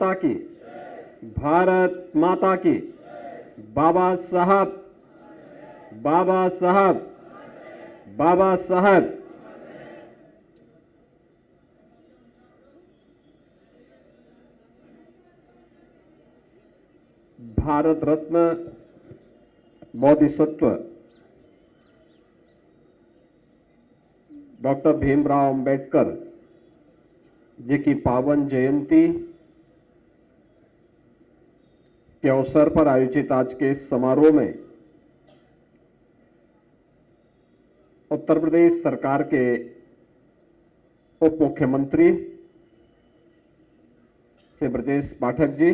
माता की, भारत माता की। बाबा साहब, बाबा साहब, बाबा साहब। भारत रत्न बोधिसत्व डॉक्टर भीमराव अंबेडकर जी की पावन जयंती के अवसर पर आयोजित आज के इस समारोह में उत्तर प्रदेश सरकार के उप मुख्यमंत्री श्री ब्रजेश पाठक जी,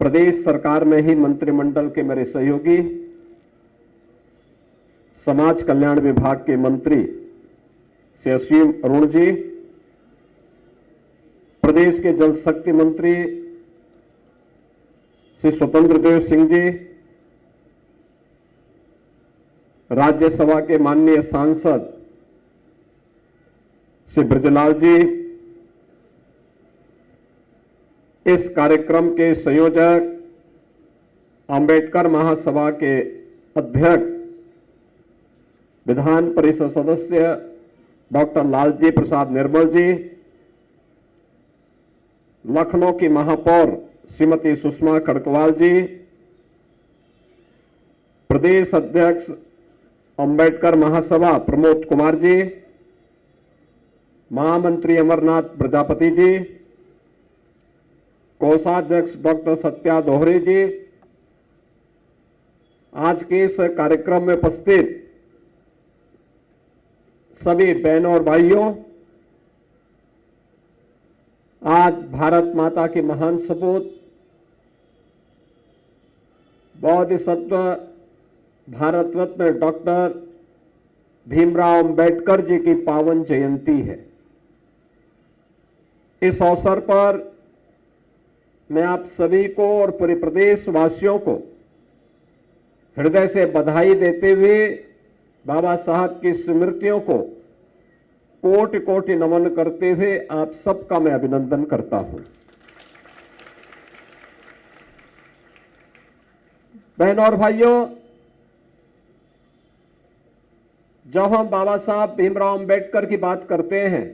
प्रदेश सरकार में ही मंत्रिमंडल के मेरे सहयोगी, समाज कल्याण विभाग के मंत्री श्री असीम अरुण जी, प्रदेश के जल शक्ति मंत्री श्री स्वतंत्र देव सिंह जी, राज्यसभा के माननीय सांसद श्री ब्रजलाल जी, इस कार्यक्रम के संयोजक अंबेडकर महासभा के अध्यक्ष विधान परिषद सदस्य डॉक्टर लालजी प्रसाद निर्मल जी, लखनऊ की महापौर श्रीमती सुषमा खड़कवाल जी, प्रदेश अध्यक्ष अंबेडकर महासभा प्रमोद कुमार जी, महामंत्री अमरनाथ प्रजापति जी, कोषाध्यक्ष डॉक्टर सत्या दोहरे जी, आज के इस कार्यक्रम में उपस्थित सभी बहनों और भाइयों, आज भारत माता की महान सपूत बोधिसत्व भारत रत्न डॉक्टर भीमराव अंबेडकर जी की पावन जयंती है। इस अवसर पर मैं आप सभी को और पूरे प्रदेशवासियों को हृदय से बधाई देते हुए बाबा साहब की स्मृतियों को कोटि कोटि नमन करते हुए आप सबका मैं अभिनंदन करता हूं। बहनों और भाइयों, जब हम बाबा साहब भीमराव अंबेडकर की बात करते हैं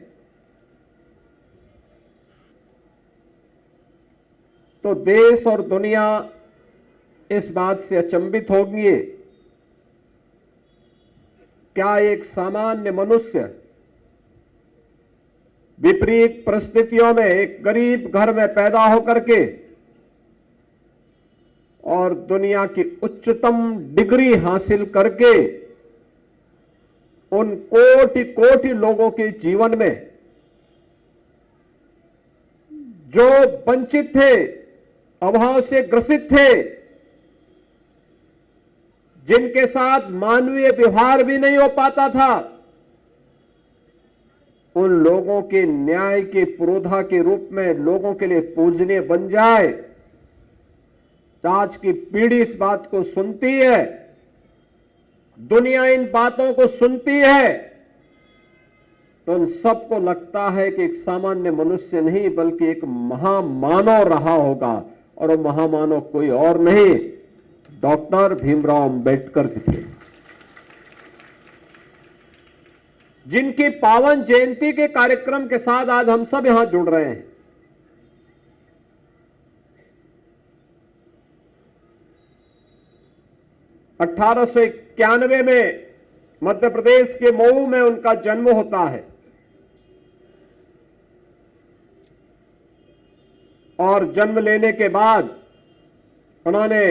तो देश और दुनिया इस बात से अचंभित होगी, क्या एक सामान्य मनुष्य विपरीत परिस्थितियों में एक गरीब घर में पैदा होकर के और दुनिया की उच्चतम डिग्री हासिल करके उन कोटि कोटि लोगों के जीवन में जो वंचित थे, अभाव से ग्रसित थे, जिनके साथ मानवीय व्यवहार भी नहीं हो पाता था, उन लोगों के न्याय के पुरोधा के रूप में लोगों के लिए पूजनीय बन जाए। आज की पीढ़ी इस बात को सुनती है, दुनिया इन बातों को सुनती है, तो उन सबको लगता है कि एक सामान्य मनुष्य नहीं बल्कि एक महामानव रहा होगा, और वो महामानव कोई और नहीं, डॉक्टर भीमराव अंबेडकर जी थे, जिनकी पावन जयंती के कार्यक्रम के साथ आज हम सब यहां जुड़ रहे हैं। (1891) में मध्य प्रदेश के मऊ में उनका जन्म होता है और जन्म लेने के बाद उन्होंने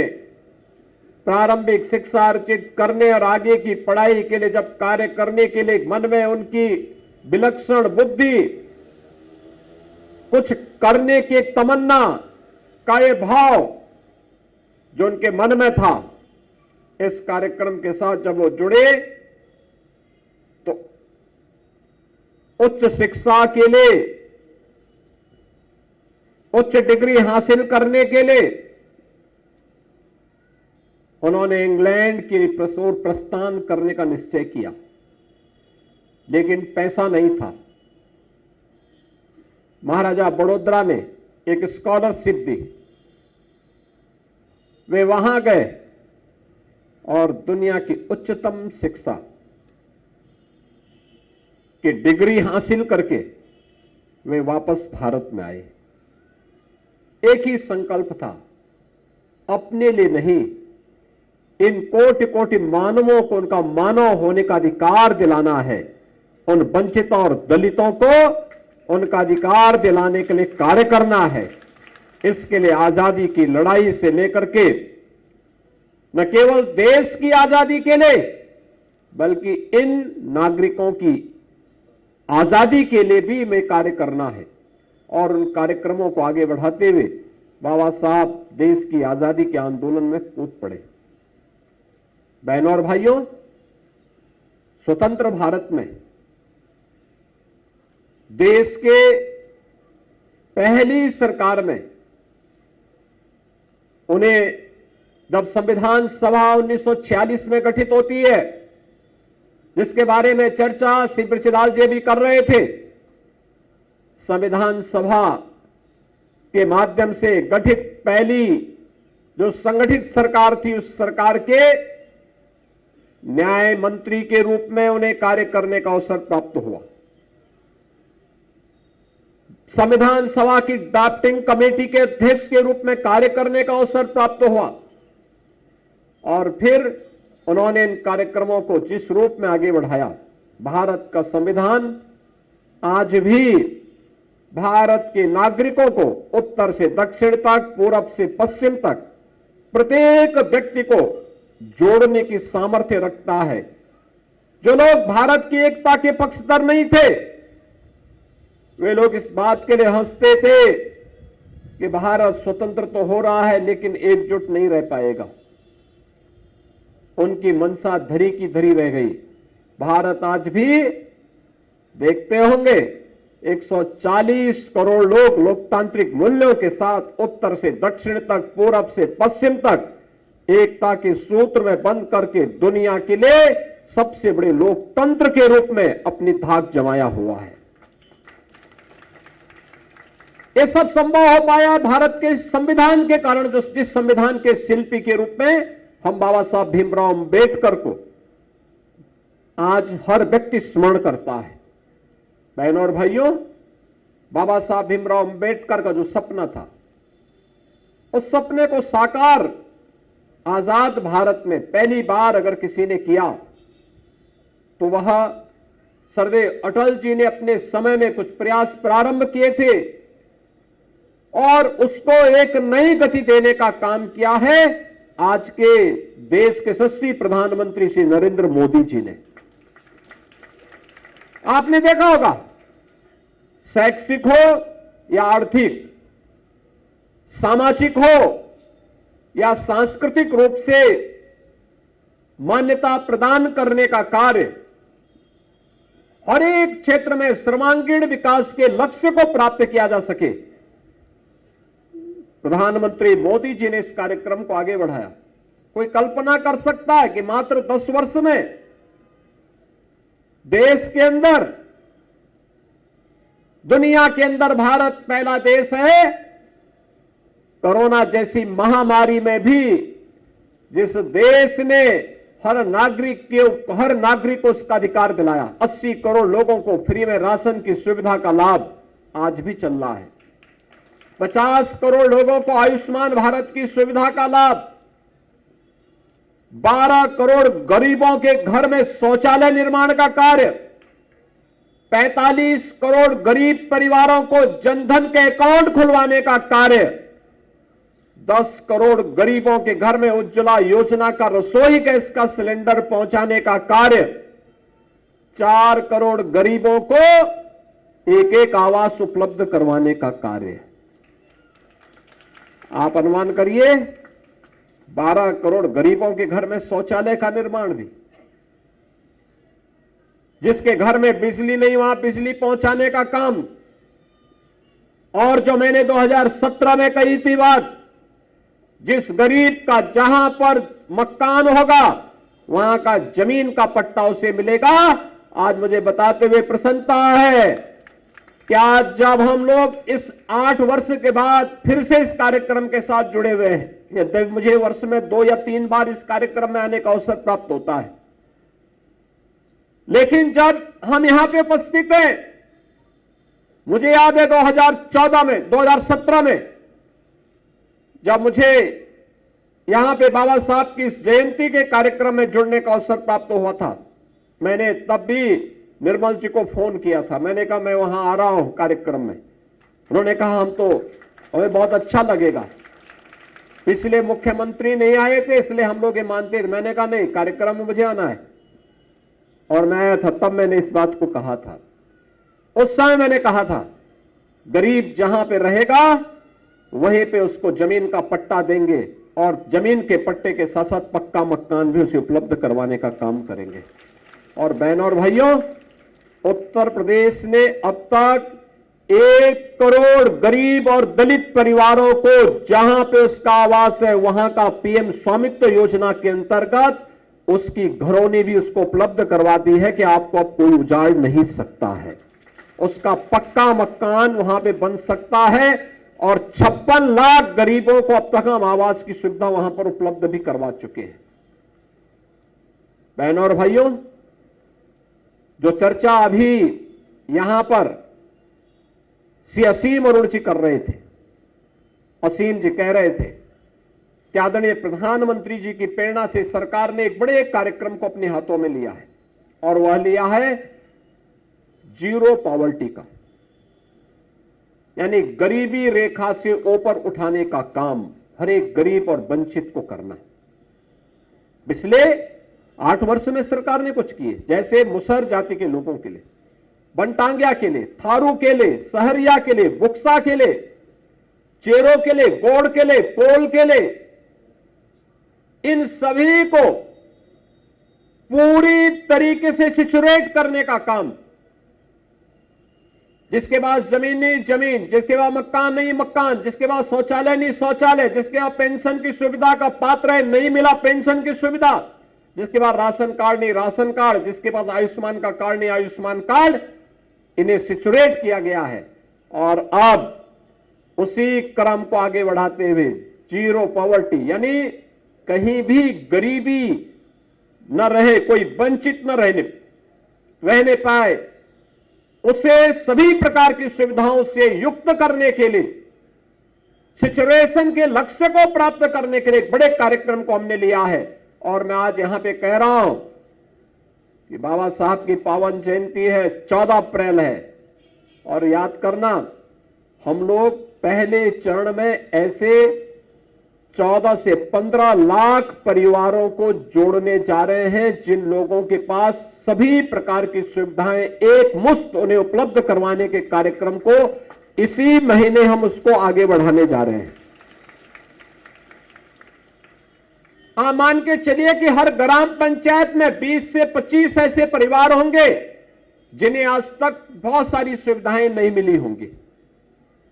प्रारंभिक शिक्षा अर्जित करने और आगे की पढ़ाई के लिए जब कार्य करने के लिए मन में उनकी विलक्षण बुद्धि, कुछ करने की एक तमन्ना का ये भाव जो उनके मन में था, इस कार्यक्रम के साथ जब वो जुड़े तो उच्च शिक्षा के लिए, उच्च डिग्री हासिल करने के लिए उन्होंने इंग्लैंड की ओर प्रस्थान करने का निश्चय किया, लेकिन पैसा नहीं था। महाराजा बड़ौदा ने एक स्कॉलरशिप दी। वे वहां गए और दुनिया की उच्चतम शिक्षा की डिग्री हासिल करके वे वापस भारत में आए। एक ही संकल्प था, अपने लिए नहीं, इन कोटि कोटि मानवों को उनका मानव होने का अधिकार दिलाना है। उन वंचितों और दलितों को उनका अधिकार दिलाने के लिए कार्य करना है। इसके लिए आजादी की लड़ाई से लेकर के न केवल देश की आजादी के लिए बल्कि इन नागरिकों की आजादी के लिए भी में कार्य करना है। और उन कार्यक्रमों को आगे बढ़ाते हुए बाबा साहब देश की आजादी के आंदोलन में कूद पड़े। बहनों और भाइयों, स्वतंत्र भारत में देश के पहली सरकार में उन्हें जब संविधान सभा 1946 में गठित होती है, जिसके बारे में चर्चा श्री बृजलाल जी भी कर रहे थे, संविधान सभा के माध्यम से गठित पहली जो संगठित सरकार थी, उस सरकार के न्याय मंत्री के रूप में उन्हें कार्य करने का अवसर प्राप्त हुआ। संविधान सभा की ड्राफ्टिंग कमेटी के अध्यक्ष के रूप में कार्य करने का अवसर प्राप्त हुआ और फिर उन्होंने इन कार्यक्रमों को जिस रूप में आगे बढ़ाया, भारत का संविधान आज भी भारत के नागरिकों को उत्तर से दक्षिण तक, पूरब से पश्चिम तक प्रत्येक व्यक्ति को जोड़ने की सामर्थ्य रखता है। जो लोग भारत की एकता के पक्षधर नहीं थे, वे लोग इस बात के लिए हंसते थे कि भारत स्वतंत्र तो हो रहा है लेकिन एकजुट नहीं रह पाएगा। उनकी मनसा धरी की धरी रह गई। भारत आज भी देखते होंगे 140 करोड़ लोग लोकतांत्रिक मूल्यों के साथ उत्तर से दक्षिण तक, पूरब से पश्चिम तक एकता के सूत्र में बंद करके दुनिया के लिए सबसे बड़े लोकतंत्र के रूप में अपनी धाक जमाया हुआ है। ये सब संभव हो पाया भारत के संविधान के कारण, जो जिस संविधान के शिल्पी के रूप में हम बाबा साहब भीमराव अंबेडकर को आज हर व्यक्ति स्मरण करता है। बहनों और भाइयों, बाबा साहब भीमराव अंबेडकर का जो सपना था, उस सपने को साकार आजाद भारत में पहली बार अगर किसी ने किया तो वह सर्वदेव अटल जी ने अपने समय में कुछ प्रयास प्रारंभ किए थे और उसको एक नई गति देने का काम किया है आज के देश के यशस्वी प्रधानमंत्री श्री नरेंद्र मोदी जी ने। आपने देखा होगा, शैक्षिक हो या आर्थिक, सामाजिक हो या सांस्कृतिक रूप से मान्यता प्रदान करने का कार्य, हर एक क्षेत्र में सर्वांगीण विकास के लक्ष्य को प्राप्त किया जा सके, प्रधानमंत्री मोदी जी ने इस कार्यक्रम को आगे बढ़ाया। कोई कल्पना कर सकता है कि मात्र 10 वर्ष में देश के अंदर, दुनिया के अंदर भारत पहला देश है कोरोना जैसी महामारी में भी जिस देश ने हर नागरिक को उसका अधिकार दिलाया। 80 करोड़ लोगों को फ्री में राशन की सुविधा का लाभ आज भी चल रहा है। 50 करोड़ लोगों को आयुष्मान भारत की सुविधा का लाभ, 12 करोड़ गरीबों के घर में शौचालय निर्माण का कार्य, 45 करोड़ गरीब परिवारों को जनधन के अकाउंट खुलवाने का कार्य, 10 करोड़ गरीबों के घर में उज्ज्वला योजना का रसोई गैस का सिलेंडर पहुंचाने का कार्य, 4 करोड़ गरीबों को एक एक आवास उपलब्ध करवाने का कार्य। आप अनुमान करिए, 12 करोड़ गरीबों के घर में शौचालय का निर्माण भी, जिसके घर में बिजली नहीं वहां बिजली पहुंचाने का काम, और जो मैंने 2017 में कही थी बात, जिस गरीब का जहां पर मकान होगा वहां का जमीन का पट्टा उसे मिलेगा। आज मुझे बताते हुए प्रसन्नता है कि आज जब हम लोग इस 8 वर्ष के बाद फिर से इस कार्यक्रम के साथ जुड़े हुए हैं, यद्यपि मुझे वर्ष में 2 या 3 बार इस कार्यक्रम में आने का अवसर प्राप्त होता है, लेकिन जब हम यहां पे उपस्थित हैं, मुझे याद है 2014 में, 2017 में जब मुझे यहां पे बाबा साहब की इस जयंती के कार्यक्रम में जुड़ने का अवसर प्राप्त हुआ था, मैंने तब भी निर्मल जी को फोन किया था। मैंने कहा मैं वहां आ रहा हूं कार्यक्रम में। उन्होंने कहा हमें बहुत अच्छा लगेगा, इसलिए मुख्यमंत्री नहीं आए थे इसलिए हम लोग ये मानते थे। मैंने कहा नहीं, कार्यक्रम में मुझे आना है, और मैं आया था। तब मैंने इस बात को कहा था, उस समय मैंने कहा था गरीब जहां पे रहेगा वहीं पे उसको जमीन का पट्टा देंगे, और जमीन के पट्टे के साथ साथ पक्का मकान भी उसे उपलब्ध करवाने का काम करेंगे। और बहनों और भाइयों, उत्तर प्रदेश ने अब तक 1 करोड़ गरीब और दलित परिवारों को जहां पे उसका आवास है वहां का पीएम स्वामित्व योजना के अंतर्गत उसकी घरौनी भी उसको उपलब्ध करवा दी है कि आपको अब कोई उजाड़ नहीं सकता है, उसका पक्का मकान वहां पे बन सकता है। और 56 लाख गरीबों को अब तक हम आवास की सुविधा वहां पर उपलब्ध भी करवा चुके हैं। बहनों और भाइयों, जो चर्चा अभी यहां पर श्री असीम अरुण जी कर रहे थे, असीम जी कह रहे थे कि आदरणीय प्रधानमंत्री जी की प्रेरणा से सरकार ने एक बड़े कार्यक्रम को अपने हाथों में लिया है, और वह लिया है जीरो पॉवर्टी का, यानी गरीबी रेखा से ऊपर उठाने का काम हर एक गरीब और वंचित को करना है। पिछले 8 वर्ष में सरकार ने कुछ किए, जैसे मुसहर जाति के लोगों के लिए, बनटांगिया के लिए, थारू के लिए, सहरिया के लिए, बुक्सा के लिए, चेरो के लिए, गोड़ के लिए, पोल के लिए, इन सभी को पूरी तरीके से सिचुएट करने का काम, जिसके पास जमीन नहीं जमीन, जिसके पास मकान नहीं मकान, जिसके पास शौचालय नहीं शौचालय, जिसके पास पेंशन की सुविधा का पात्र है नहीं मिला पेंशन की सुविधा, जिसके पास राशन कार्ड नहीं राशन कार्ड, जिसके पास आयुष्मान का कार्ड नहीं आयुष्मान कार्ड, इन्हें सिचुएट किया गया है। और अब उसी क्रम को आगे बढ़ाते हुए जीरो पॉवर्टी, यानी कहीं भी गरीबी न रहे, कोई वंचित न रहने पाए, उसे सभी प्रकार की सुविधाओं से युक्त करने के लिए, सिचुएशन के लक्ष्य को प्राप्त करने के लिए एक बड़े कार्यक्रम को हमने लिया है। और मैं आज यहां पे कह रहा हूं कि बाबा साहब की पावन जयंती है, 14 अप्रैल है, और याद करना हम लोग पहले चरण में ऐसे 14 से 15 लाख परिवारों को जोड़ने जा रहे हैं जिन लोगों के पास सभी प्रकार की सुविधाएं एक मुश्त उन्हें उपलब्ध करवाने के कार्यक्रम को इसी महीने हम उसको आगे बढ़ाने जा रहे हैं। मान के चलिए कि हर ग्राम पंचायत में 20 से 25 ऐसे परिवार होंगे जिन्हें आज तक बहुत सारी सुविधाएं नहीं मिली होंगी।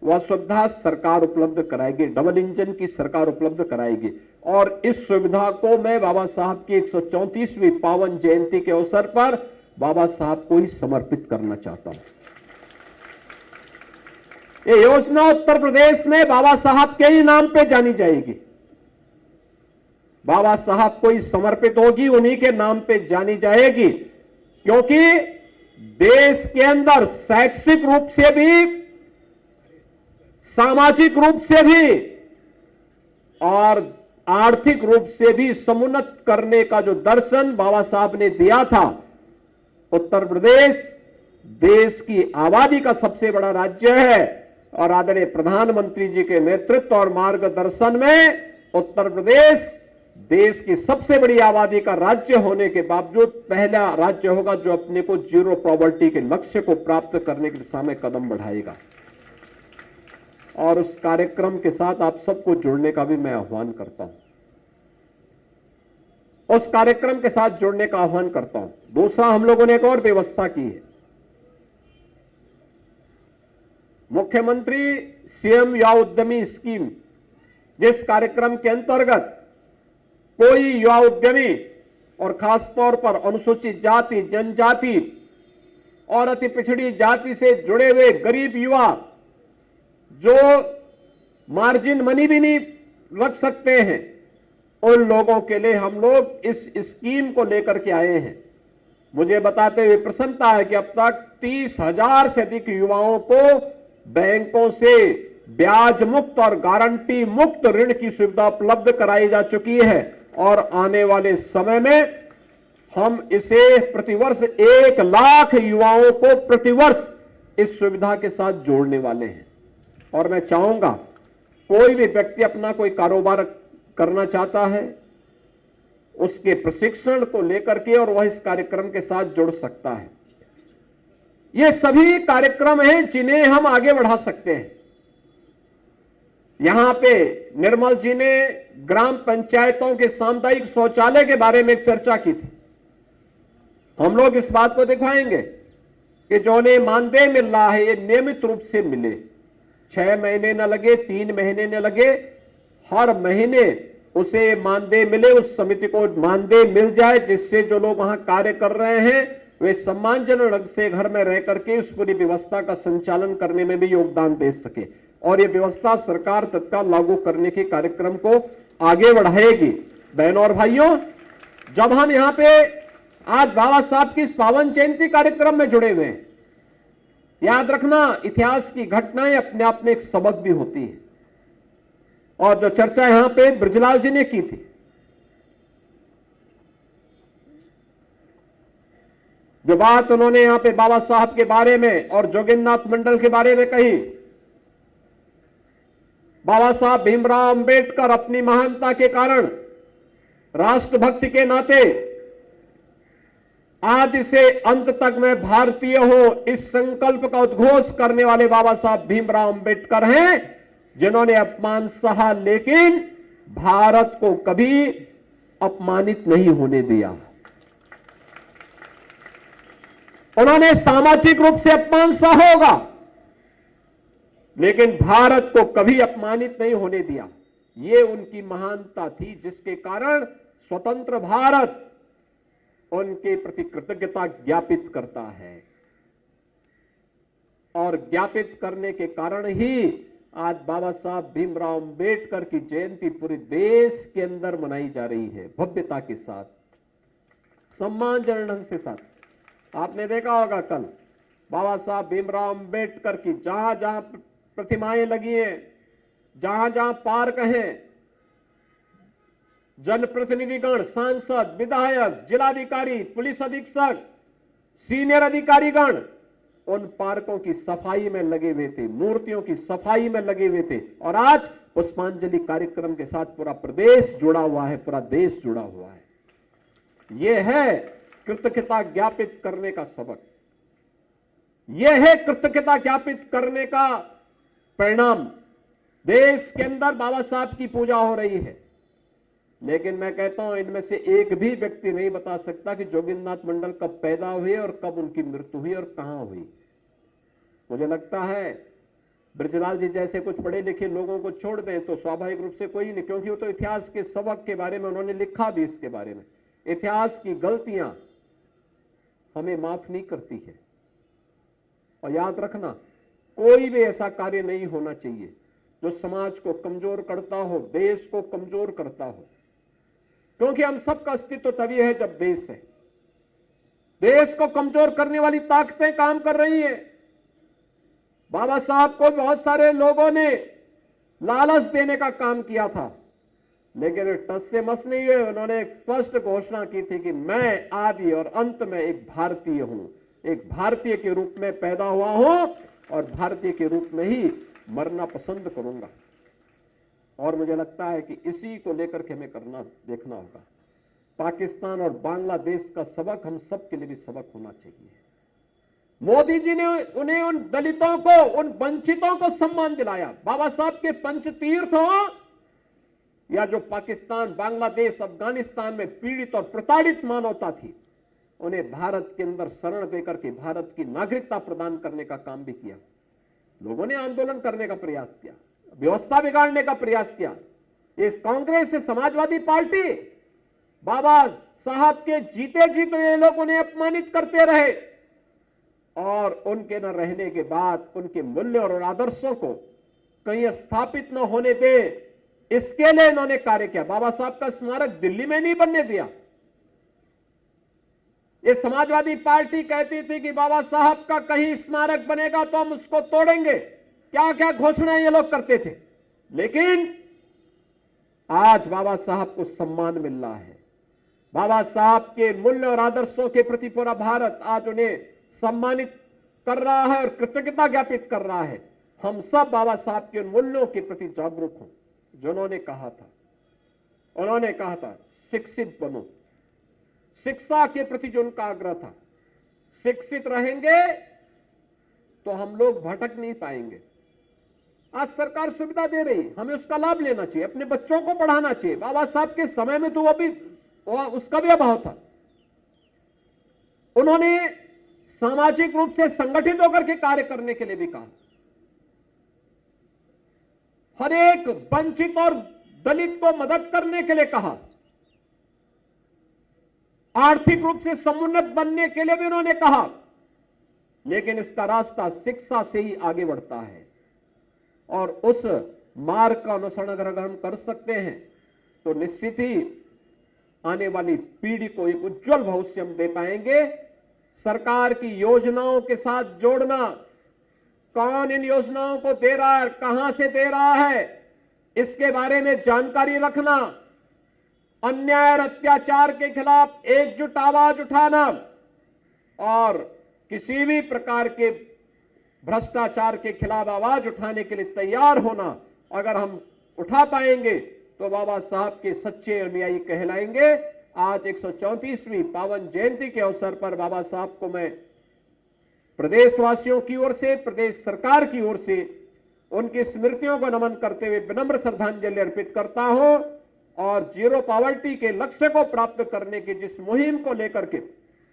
वह सुविधा सरकार उपलब्ध कराएगी, डबल इंजन की सरकार उपलब्ध कराएगी। और इस सुविधा को मैं बाबा साहब की 134वीं पावन जयंती के अवसर पर बाबा साहब को ही समर्पित करना चाहता हूं। ये योजना उत्तर प्रदेश में बाबा साहब के ही नाम पे जानी जाएगी, बाबा साहब को ही समर्पित होगी, उन्हीं के नाम पे जानी जाएगी, क्योंकि देश के अंदर शैक्षिक रूप से भी, सामाजिक रूप से भी और आर्थिक रूप से भी समुन्नत करने का जो दर्शन बाबा साहब ने दिया था, उत्तर प्रदेश देश की आबादी का सबसे बड़ा राज्य है, और आदरणीय प्रधानमंत्री जी के नेतृत्व और मार्गदर्शन में उत्तर प्रदेश देश की सबसे बड़ी आबादी का राज्य होने के बावजूद पहला राज्य होगा जो अपने को जीरो पॉवर्टी के लक्ष्य को प्राप्त करने की दिशा में कदम बढ़ाएगा। और उस कार्यक्रम के साथ आप सबको जुड़ने का भी मैं आह्वान करता हूं, उस कार्यक्रम के साथ जुड़ने का आह्वान करता हूं। दूसरा, हम लोगों ने एक और व्यवस्था की है। मुख्यमंत्री सीएम युवा उद्यमी स्कीम, जिस कार्यक्रम के अंतर्गत कोई युवा उद्यमी और खासतौर पर अनुसूचित जाति जनजाति और अति पिछड़ी जाति से जुड़े हुए गरीब युवा जो मार्जिन मनी भी नहीं रख सकते हैं, उन लोगों के लिए हम लोग इस स्कीम को लेकर के आए हैं। मुझे बताते हुए प्रसन्नता है कि अब तक 30,000 से अधिक युवाओं को बैंकों से ब्याज मुक्त और गारंटी मुक्त ऋण की सुविधा उपलब्ध कराई जा चुकी है और आने वाले समय में हम इसे प्रतिवर्ष 1 लाख युवाओं को प्रतिवर्ष इस सुविधा के साथ जोड़ने वाले हैं। और मैं चाहूंगा कोई भी व्यक्ति अपना कोई कारोबार करना चाहता है, उसके प्रशिक्षण को लेकर के और वह इस कार्यक्रम के साथ जुड़ सकता है। ये सभी कार्यक्रम हैं जिन्हें हम आगे बढ़ा सकते हैं। यहां पे निर्मल जी ने ग्राम पंचायतों के सामुदायिक शौचालय के बारे में चर्चा की थी। हम लोग इस बात को दिखाएंगे कि जो ने मानदेय मिल रहा है ये नियमित रूप से मिले, 6 महीने न लगे, 3 महीने न लगे, हर महीने उसे मानदेय मिले, उस समिति को मानदेय मिल जाए, जिससे जो लोग वहां कार्य कर रहे हैं वे सम्मानजनक ढंग से घर में रह करके उस पूरी व्यवस्था का संचालन करने में भी योगदान दे सके। और ये व्यवस्था सरकार तत्काल लागू करने के कार्यक्रम को आगे बढ़ाएगी। बहनों और भाइयों, जब हम यहां पे आज बाबा साहब की पावन जयंती कार्यक्रम में जुड़े हुए हैं, याद रखना इतिहास की घटनाएं अपने आप में एक सबक भी होती है। और जो चर्चा यहां पे ब्रजलाल जी ने की थी, जो बात उन्होंने यहां पे बाबा साहब के बारे में और जोगिंद्रनाथ मंडल के बारे में कही, बाबा साहब भीमराव अंबेडकर अपनी महानता के कारण, राष्ट्रभक्ति के नाते आदि से अंत तक मैं भारतीय हूं इस संकल्प का उद्घोष करने वाले बाबा साहब भीमराव अंबेडकर हैं, जिन्होंने अपमान सहा लेकिन भारत को कभी अपमानित नहीं होने दिया। उन्होंने सामाजिक रूप से अपमान सहा होगा लेकिन भारत को कभी अपमानित नहीं होने दिया। ये उनकी महानता थी, जिसके कारण स्वतंत्र भारत उनके प्रति कृतज्ञता ज्ञापित करता है। और ज्ञापित करने के कारण ही आज बाबा साहब भीमराव अंबेडकर की जयंती पूरे देश के अंदर मनाई जा रही है, भव्यता के साथ, सम्मानजनक ढंग के साथ। आपने देखा होगा कल बाबा साहब भीमराव अंबेडकर की जहां जहां प्रतिमाएं लगी हैं, जहां जहां पार्क हैं, जनप्रतिनिधिगण, सांसद, विधायक, जिलाधिकारी, पुलिस अधीक्षक, सीनियर अधिकारीगण उन पार्कों की सफाई में लगे हुए थे, मूर्तियों की सफाई में लगे हुए थे। और आज पुष्पांजलि कार्यक्रम के साथ पूरा प्रदेश जुड़ा हुआ है, पूरा देश जुड़ा हुआ है। यह है कृतज्ञता ज्ञापित करने का सबक, यह है कृतज्ञता ज्ञापित करने का परिणाम। देश के अंदर बाबा साहब की पूजा हो रही है, लेकिन मैं कहता हूं इनमें से एक भी व्यक्ति नहीं बता सकता कि जोगिंद्रनाथ मंडल कब पैदा हुए और कब उनकी मृत्यु हुई और कहां हुई। मुझे लगता है ब्रजलाल जी जैसे कुछ पढ़े लिखे लोगों को छोड़ दें तो स्वाभाविक रूप से कोई नहीं, क्योंकि वो तो इतिहास के सबक के बारे में उन्होंने लिखा भी, इसके बारे में इतिहास की गलतियां हमें माफ नहीं करती है। और याद रखना, कोई भी ऐसा कार्य नहीं होना चाहिए जो समाज को कमजोर करता हो, देश को कमजोर करता हो, क्योंकि हम सबका अस्तित्व तभी है जब देश है। देश को कमजोर करने वाली ताकतें काम कर रही हैं। बाबा साहब को बहुत सारे लोगों ने लालच देने का काम किया था, लेकिन टस से मस नहीं हुए। उन्होंने एक स्पष्ट घोषणा की थी कि मैं आदि और अंत में एक भारतीय हूं, एक भारतीय के रूप में पैदा हुआ हूं और भारतीय के रूप में ही मरना पसंद करूंगा। और मुझे लगता है कि इसी को लेकर के हमें करना देखना होगा। पाकिस्तान और बांग्लादेश का सबक हम सब के लिए भी सबक होना चाहिए। मोदी जी ने उन्हें, उन दलितों को, उन वंचितों को सम्मान दिलाया। बाबा साहब के पंचतीर्थ हो या जो पाकिस्तान, बांग्लादेश, अफगानिस्तान में पीड़ित और प्रताड़ित मानवता थी, उन्हें भारत के अंदर शरण देकर के भारत की नागरिकता प्रदान करने का काम भी किया। लोगों ने आंदोलन करने का प्रयास किया, व्यवस्था बिगाड़ने का प्रयास किया। इस कांग्रेस से समाजवादी पार्टी बाबा साहब के जीते जीते ये लोग उन्हें अपमानित करते रहे। और उनके न रहने के बाद उनके मूल्य और आदर्शों को कहीं स्थापित न होने दे, इसके लिए इन्होंने कार्य किया। बाबा साहब का स्मारक दिल्ली में नहीं बनने दिया। ये समाजवादी पार्टी कहती थी कि बाबा साहब का कहीं स्मारक बनेगा तो हम उसको तोड़ेंगे, क्या क्या घोषणाएं ये लोग करते थे। लेकिन आज बाबा साहब को सम्मान मिल रहा है। बाबा साहब के मूल्य और आदर्शों के प्रति पूरा भारत आज उन्हें सम्मानित कर रहा है और कृतज्ञता ज्ञापित कर रहा है। हम सब बाबा साहब के मूल्यों के प्रति जागरूक हों। जो उन्होंने कहा था शिक्षित बनो, शिक्षा के प्रति जो उनका आग्रह था, शिक्षित रहेंगे तो हम लोग भटक नहीं पाएंगे। आज सरकार सुविधा दे रही, हमें उसका लाभ लेना चाहिए, अपने बच्चों को पढ़ाना चाहिए। बाबा साहब के समय में तो उसका भी अभाव था। उन्होंने सामाजिक रूप से संगठित होकर के कार्य करने के लिए भी कहा। हर एक वंचित और दलित को मदद करने के लिए कहा। आर्थिक रूप से समुन्नत बनने के लिए भी उन्होंने कहा। लेकिन इसका रास्ता शिक्षा से ही आगे बढ़ता है और उस मार्ग का अनुसरण अगर हम कर सकते हैं तो निश्चित ही आने वाली पीढ़ी को एक उज्जवल भविष्य हम दे पाएंगे। सरकार की योजनाओं के साथ जोड़ना, कौन इन योजनाओं को दे रहा है, कहां से दे रहा है, इसके बारे में जानकारी रखना, अन्याय और अत्याचार के खिलाफ एकजुट आवाज उठाना और किसी भी प्रकार के भ्रष्टाचार के खिलाफ आवाज उठाने के लिए तैयार होना, अगर हम उठा पाएंगे तो बाबा साहब के सच्चे अनुयायी कहलाएंगे। आज 134वीं पावन जयंती के अवसर पर बाबा साहब को मैं प्रदेशवासियों की ओर से, प्रदेश सरकार की ओर से उनकी स्मृतियों को नमन करते हुए विनम्र श्रद्धांजलि अर्पित करता हूं और जीरो पॉवर्टी के लक्ष्य को प्राप्त करने की जिस मुहिम को लेकर के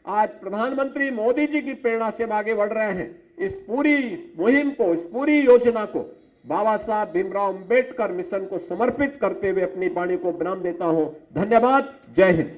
आज प्रधानमंत्री मोदी जी की प्रेरणा से हम आगे बढ़ रहे हैं, इस पूरी मुहिम को, इस पूरी योजना को बाबा साहब भीमराव अंबेडकर मिशन को समर्पित करते हुए अपनी वाणी को विराम देता हूं। धन्यवाद। जय हिंद।